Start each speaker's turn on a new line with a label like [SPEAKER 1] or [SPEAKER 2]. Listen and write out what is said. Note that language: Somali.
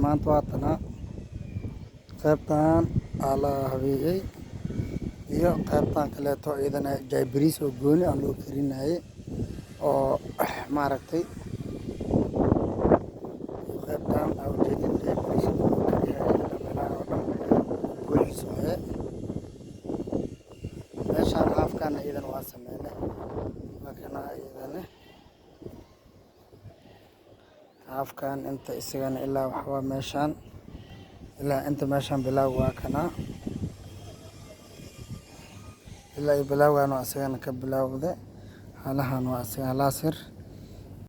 [SPEAKER 1] maanta waa tanaa qaybtan aa la habeeyey iyo qaybtan kaleeto iyadana jaay bariis oo gooni ah loo karinaayey oo maaragtay qaybtan aa ujeedin jaay bariis oo loo karinaayey meelaha oo dhan buuxiis waaye meeshaan haafkan iyadana waa sameynay markana iyadana haafkan inta isagana ilaa waxaa meeshaan ilaa inta meeshaan bilaw waa kana ilaa bilawgan waa isagana ka bilawday halahan waa isaga halaasir